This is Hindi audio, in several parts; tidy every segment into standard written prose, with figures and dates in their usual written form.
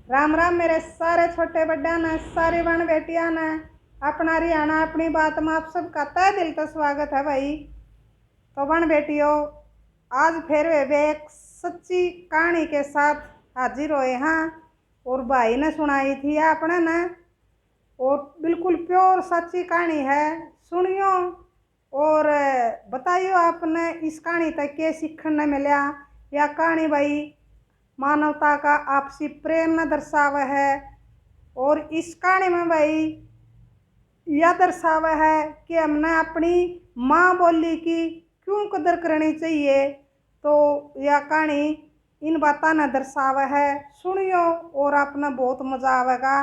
राम राम मेरे सारे छोटे बड्डा ने, सारी बहन बेटिया ने। अपना हरियाणा अपनी बात में आप सबका तहे दिल से स्वागत है भाई। तो बहन बेटियों, आज फिर वे एक सच्ची कहानी के साथ हाजिर हुए हैं। और भाई ने सुनाई थी आपने ने, और बिल्कुल प्योर सच्ची कहानी है। सुनियो और बताइयो आपने इस कहानी तक के सीखने मिला। या कहानी भाई मानवता का आपसी प्रेम न दर्शावा है। और इस कहानी में भाई यह दर्शावा है कि हमने अपनी माँ बोली की क्यों कदर करनी चाहिए। तो यह कहानी इन बातों ने दर्शावा है। सुनियो और आपने बहुत मज़ा आवेगा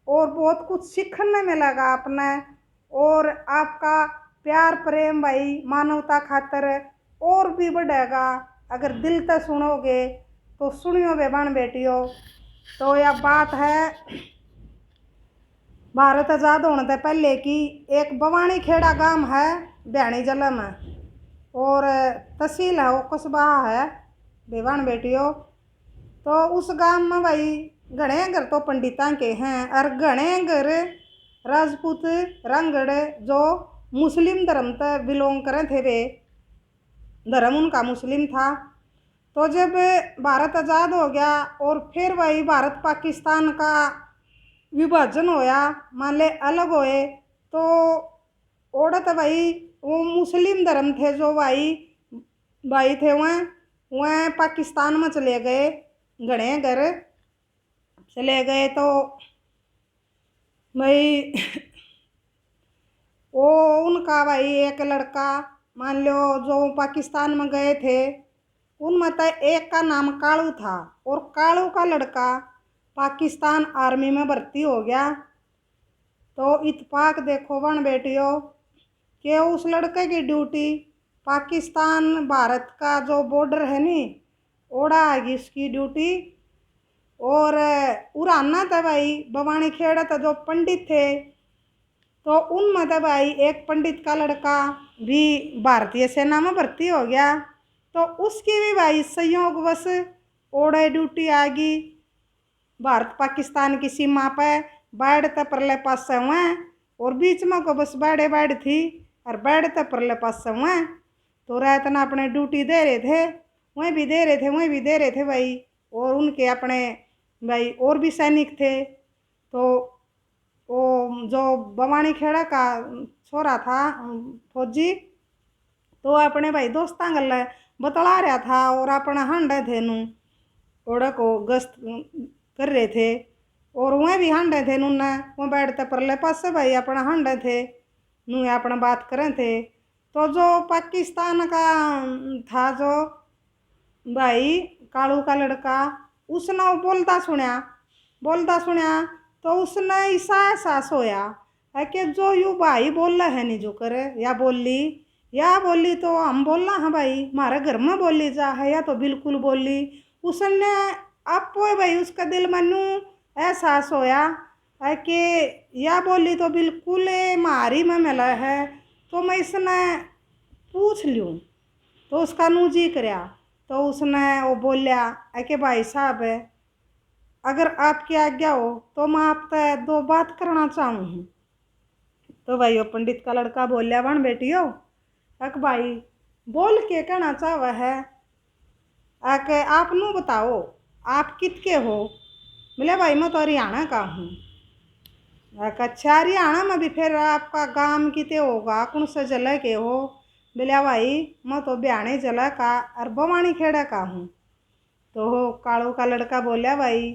और बहुत कुछ सीखने मिलेगा आपने। और आपका प्यार प्रेम भाई मानवता खातर और भी बढ़ेगा अगर दिल से सुनोगे। तो सुनियो बहन बेटियों, तो यह बात है भारत आज़ाद होने से पहले की। एक बवानी खेड़ा गांव है भैणी जिले में, और तहसील है वो कस्बा है बहन बेटियों। तो उस गांव में भाई घने घर तो पंडितां के हैं और घने घर राजपूत रंगड़ जो मुस्लिम धर्म से बिलोंग करे थे। वे धर्म उनका मुस्लिम था। तो जब भारत आज़ाद हो गया और फिर वही भारत पाकिस्तान का विभाजन होया, मान ले अलग होए, तो औरत भाई वो मुस्लिम धर्म थे जो भाई थे वह पाकिस्तान में चले गए। घने घर चले गए तो भाई वो उनका भाई एक लड़का मान लो जो पाकिस्तान में गए थे उनमें तो एक का नाम कालू था। और कालू का लड़का पाकिस्तान आर्मी में भर्ती हो गया। तो इत्तेफाक देखो बहन बेटियों कि उस लड़के की ड्यूटी पाकिस्तान भारत का जो बॉर्डर है नी ओड़ा आएगी उसकी ड्यूटी। और उड़ाना था भाई बवानी खेड़ा था जो पंडित थे, तो उनमें तो भाई एक पंडित का लड़का भी भारतीय सेना में भर्ती हो गया। तो उसकी भी भाई संयोगवश ओड़े ड्यूटी आ गई भारत पाकिस्तान की सीमा पे। बाढ़ तो परले पास से हुए और बीच में को बस बाढ़ थी और बाढ़ तो परले पास से हुए। तो रात ना अपने ड्यूटी दे रहे थे, वहीं भी दे रहे थे, वहीं भी दे रहे थे भाई। और उनके अपने भाई और भी सैनिक थे। तो वो जो बवानी खेड़ा का छोरा था फौजी, तो अपने भाई दोस्तां गल बतला रहा था और अपना हांडे थे नू ओड़ा को गश्त कर रहे थे। और वह भी हांडे थे नूने वह बैठते परले पास से भाई अपना हांडे थे नू अपना बात करें थे। तो जो पाकिस्तान का था जो भाई कालू का लड़का, उसने वो बोलता सुनया तो उसने ऐसा एहसास होया है कि जो यू भाई बोल रहा है नहीं जो करे या बोली तो हम बोलना है भाई हमारे घर में बोली जा है या तो बिल्कुल बोली। उसने आपो भाई उसका दिल में नू एहसास होया है कि या बोली तो बिल्कुल मारी में मिला है। तो मैं इसने पूछ लूँ तो उसका नू जी करया। तो उसने वो बोलिया कि भाई साहब अगर आपकी आज्ञा हो तो मैं आपसे दो बात करना चाहूँ। तो भाई वो पंडित का लड़का बोलिया बहन बेटियों अक भाई बोल के कहना चाहवा है आके आप नू बताओ आप कितके हो। बोले भाई मैं तो हरियाणा का हूँ। अच्छा हरियाणा में भी फिर आपका गांव किते होगा कौन सा जिले के हो। बोलिया भाई मैं तो ब्याणे जिला का और बवानी खेड़ा का हूँ। तो हो कालू का लड़का बोलिया भाई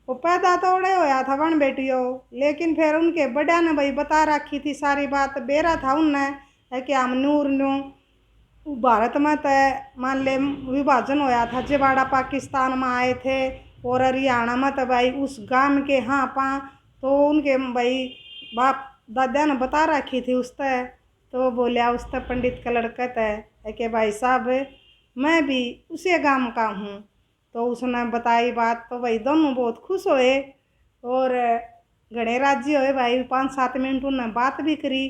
वो पैदा तो उड़े होया था बहन बेटियों, लेकिन फिर उनके बड़ा ने भाई बता रखी थी सारी बात बेरा था उनने कि हम नूर नू भारत में तय मान ले विभाजन होया था जबाड़ा पाकिस्तान में आए थे। और हरियाणा में तो भाई उस गांव के हाँ पा तो उनके भाई बाप दादा ने बता रखी थी उससे। तो बोलिया उससे पंडित का लड़का तय कि भाई साहब मैं भी उसी गांव का हूँ। तो उसने बताई बात तो भाई दोनों बहुत खुश होए और घने राजी होए भाई। 5-7 मिनट उन्होंने बात भी करी।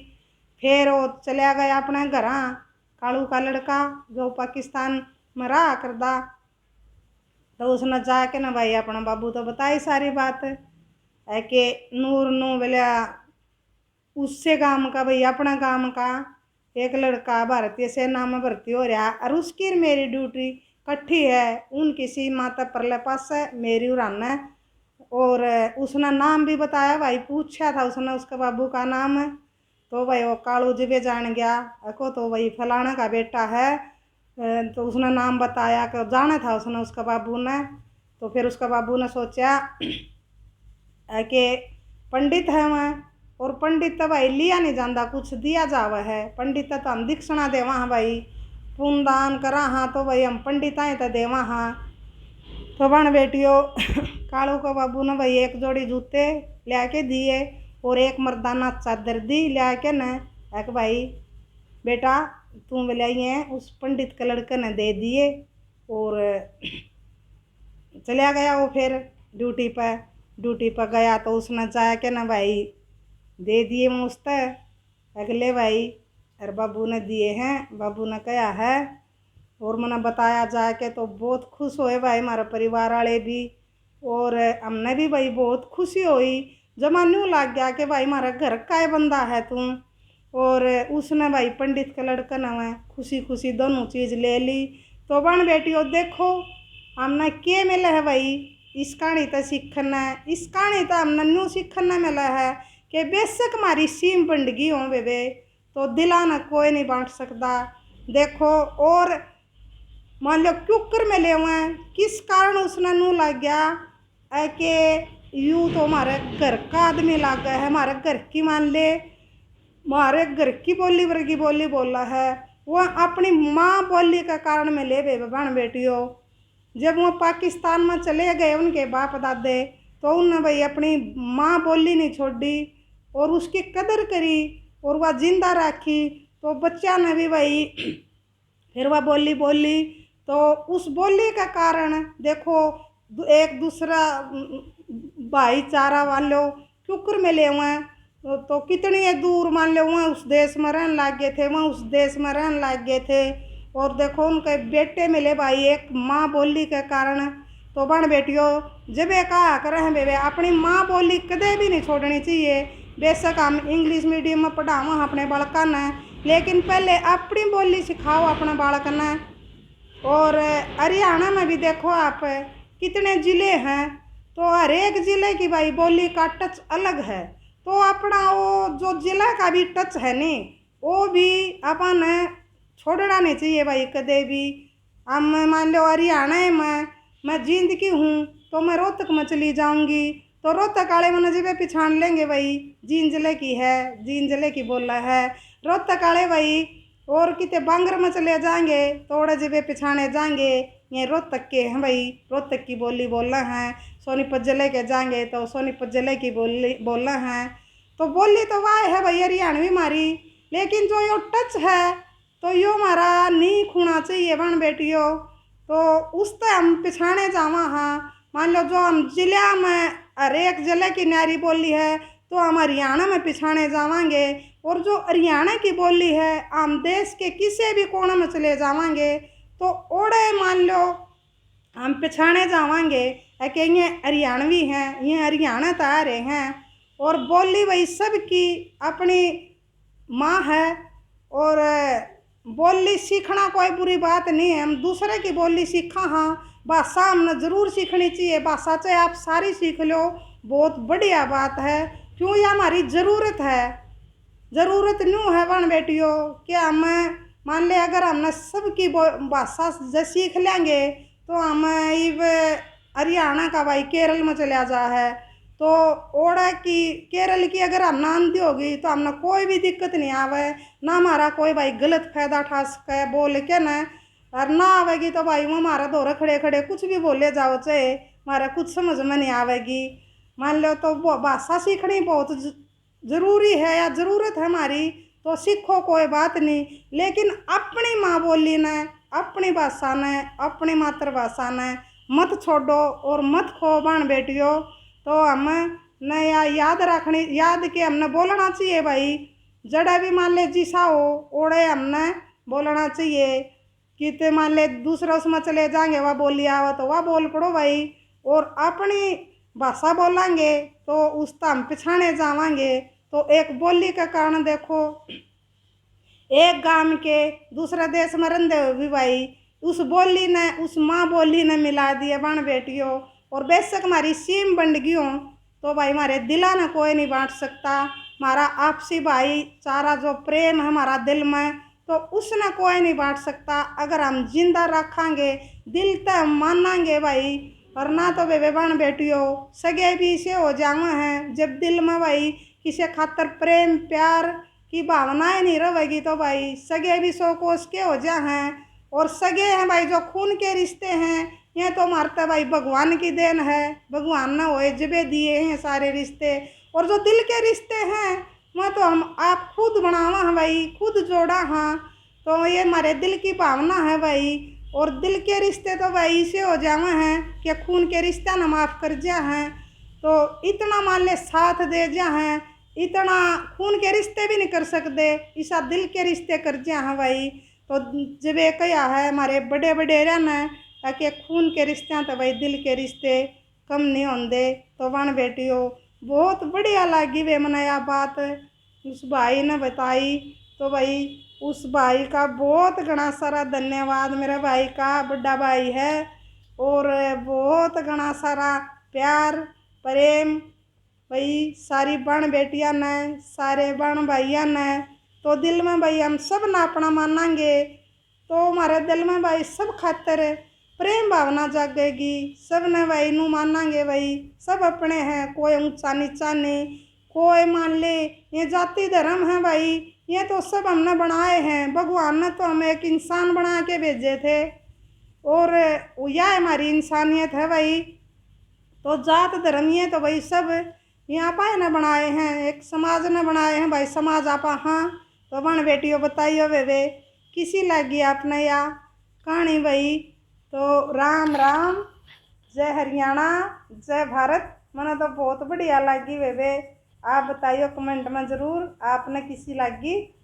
फिर वो चलिया गया अपने घर कालू का लड़का जो पाकिस्तान में रहा करदा। तो उसने जाके ना भाई अपना बाबू तो बताई सारी बात है कि नूर नू बोलिया उससे गांव का भाई अपना गांव का एक लड़का भारतीय सेना में भर्ती हो रहा और उसकी मेरी ड्यूटी कट्ठी है उनकी सीमा तक परले पास है मेरी उड़ान है। और उसने नाम भी बताया भाई पूछा था उसने उसके बाबू का नाम है तो भाई वो कालू जी भी जान गया को तो भाई फलाना का बेटा है। तो उसने नाम बताया कि जाना था उसने उसका बाबू ने। तो फिर उसका बाबू ने सोचा कि पंडित है वहाँ और पंडित तो भाई लिया नहीं जाता कुछ दिया जावा है पंडित तो हम दीक्षणा देवा हाँ भाई पुण्य दान करा हाँ तो भाई हम पंडित आए तो देवा हाँ। तो बन बेटियों कालू का बाबू ने भाई एक जोड़ी जूते लिया के दिए और एक मर्दाना चादर दी लिया के न एक भाई बेटा तू मिलाई है उस पंडित के लड़के ने दे दिए और चला गया वो फिर ड्यूटी पर गया तो उसने जाके ना भाई दे दिए मुझते अगले भाई अरे बाबू ने दिए हैं बाबू ने कहा है और मैंने बताया जाके तो बहुत खुश हुए भाई हमारे परिवार वाले भी और हमने भी भाई बहुत खुशी हुई जब मन यूँ लग गया कि भाई हमारा घर का ही बंदा है तू। और उसने भाई पंडित के लड़का ने खुशी खुशी दोनों चीज़ ले ली। तो बन बेटियों देखो हमने क्या मिला है भाई इस कहानी तो सीखना है इस कहानी तो हमने न्यू सीखना मिला है कि बेशक हमारी सीम बंडगी हो बेबे तो दिलाना कोई नहीं बांट सकता। देखो और मान लो क्यूकर में ले हुए किस कारण उसने नू लग गया कि यूँ तो हमारे घर का आदमी लग गया है हमारे घर की मान ले हमारे घर की बोली वर्गी बोली बोला है वह अपनी माँ बोली का कारण में ले बे बहन बेटियों। जब वो पाकिस्तान में चले गए उनके बाप दादे तो उन्होंने भाई अपनी माँ बोली नहीं छोड़ी और उसकी कदर करी और वह जिंदा रखी। तो बच्चा ने भी भाई फिर वह बोली बोली तो उस बोली का कारण देखो एक दूसरा भाईचारा वालों क्यूकर में ले हुए तो कितनी दूर मान लो वहाँ उस देश में रहने लग गए थे वहाँ उस देश में रहने लग गए थे। और देखो उनके बेटे मिले भाई एक माँ बोली के कारण। तो बन बेटियों जब कहा करें बेबे अपनी माँ बोली कदे भी नहीं छोड़नी चाहिए। बेशक हम इंग्लिश मीडियम में पढ़ावा अपने बालक ने लेकिन पहले अपनी बोली सिखाओ अपने बालक ने। और हरियाणा में भी देखो आप कितने ज़िले हैं तो हर एक ज़िले की भाई बोली का टच अलग है। तो अपना वो जो ज़िला का भी टच है नी वो भी अपन छोड़ना नहीं चाहिए भाई कदे भी। हम मान लो हरियाणा में मैं जींद की हूँ तो मैं रोहतक में चली जाऊँगी तो रोहतक वाले मैंने जब पहचान लेंगे भाई जींद ज़िले की है जींद ज़िले की बोला है रोहतक वाले भाई। और कितने बांगर में चले जाएंगे थोड़े जब पछाने जाएंगे ये रोहतक के हैं भाई रोहतक की बोली बोलना है। सोनीपत ज़िले के जाएंगे तो सोनीपत ज़िले की बोली बोलना है। तो बोली तो वाह है भाई हरियाणवी हमारी लेकिन जो यो टच है तो यो हमारा नहीं खोना चाहिए बहन बेटियों। तो उस तो हम पिछाने जावा हाँ मान लो जो हम जिला में हर एक जिले की न्यारी बोली है तो हम हरियाणा में पिछाने जावांगे। और जो हरियाणा की बोली है हम देश के किसी भी कोने में चले जावांगे तो ओड़े मान लो हम पिछाने जावांगे कि ये हरियाणवी हैं ये हरियाणा तो आ रहे हैं। और बोली भाई सबकी अपनी माँ है और बोली सीखना कोई बुरी बात नहीं है। हम दूसरे की बोली सीखा हाँ भाषा हमने ज़रूर सीखनी चाहिए भाषा चाहे आप सारी सीख लो बहुत बढ़िया बात है क्यों ये हमारी ज़रूरत है। ज़रूरत न्यू है बहन बेटियों कि हम मान ले अगर हमने सबकी भाषा सीख लेंगे तो हम इव हरियाणा का भाई केरल में चला जा है तो ओड़ा की केरल की अगर हम आंधी होगी तो हमने कोई भी दिक्कत नहीं आवे ना हमारा कोई भाई गलत फायदा उठा सके बोल के न। और ना आवेगी तो भाई वो हमारा दौरे खड़े खड़े कुछ भी बोले जाओ चाहे हमारा कुछ समझ में नहीं आवेगी। मान लो तो वो भाषा सीखनी बहुत ज़रूरी है या ज़रूरत है हमारी तो सीखो कोई बात नहीं लेकिन अपनी माँ बोली ने अपनी भाषा ने अपनी मातृभाषा ने मत छोड़ो और मत खो बहन बेटियों। तो हम नया याद रखनी याद के हमने बोलना चाहिए भाई जड़ा भी मान ले जिसा हो ओड़े हमने बोलना चाहिए। कि ते मान ले दूसरा उसमें चले जाएंगे वह बोली आवा तो वह बोल पड़ो भाई, और अपनी भाषा बोलेंगे तो उस हम पिछाने जावांगे। तो एक बोली का कारण देखो, एक गांव के दूसरे देश में रहते हुए भी भाई उस बोली ने, उस माँ बोली ने मिला दिए बन बेटियों। और बेशक हमारी सीम बंट गई हो तो भाई हमारे दिला ने कोई नहीं बांट सकता। हमारा आपसी भाईचारा जो प्रेम है हमारा दिल में, तो उसने कोई नहीं बांट सकता। अगर हम जिंदा रखेंगे दिल तक हम मानेंगे भाई, वरना तो बेबे बन बेटियों सगे भी से हो जावे हैं। जब दिल में भाई किसी खातर प्रेम प्यार की भावनाएं नहीं रहेगी तो भाई सगे भी सौ कोस के हो जा हैं। और सगे हैं भाई जो खून के रिश्ते हैं, ये तो मारता भाई भगवान की देन है, भगवान ने होए जबे दिए हैं सारे रिश्ते। और जो दिल के रिश्ते हैं वह तो हम आप खुद बनावा हैं भाई, खुद जोड़ा हाँ। तो ये हमारे दिल की भावना है भाई। और दिल के रिश्ते तो भाई इसे हो जावे हैं कि खून के रिश्ता न माफ़ कर जा हैं। तो इतना मान ले साथ दे जा हैं, इतना खून के रिश्ते भी नहीं कर सकते, ऐसा दिल के रिश्ते कर जा हैं भाई। तो जब ये कहा है हमारे बड़े बड़े रहना कि खून के रिश्ते तो भाई दिल के रिश्ते कम नहीं होंगे। तो वन बेटियों बहुत बढ़िया लगी वे मैंने यह बात उस भाई ने बताई। तो भाई उस भाई का बहुत घना सारा धन्यवाद, मेरे भाई का बड़ा भाई है और बहुत घना सारा प्यार प्रेम भाई सारी बहन बेटियां ने, सारे बहन भाइयों ने। तो दिल में भाई हम सब ना अपना मानेंगे तो हमारे दिल में भाई सब खातर प्रेम भावना जागेगी। सब ने भाई नू मानेंगे भाई सब अपने हैं, कोई ऊंचा नीचा नहीं, कोई मान ले ये जाति धर्म है भाई, ये तो सब हमने बनाए हैं। भगवान ने तो हमें एक इंसान बना के भेजे थे और यह हमारी इंसानियत है भाई। तो जात धर्म ये तो भाई सब यहाँ पाए ने बनाए हैं, एक समाज ने बनाए हैं भाई, समाज आपा हाँ। तो बन बेटियों बताइयो वे किसी लगी आपने या कहानी भाई। तो राम राम, जय हरियाणा, जय भारत। मैंने तो बहुत बढ़िया लगी वे आप बताइयो कमेंट में ज़रूर आपने किसी लगी।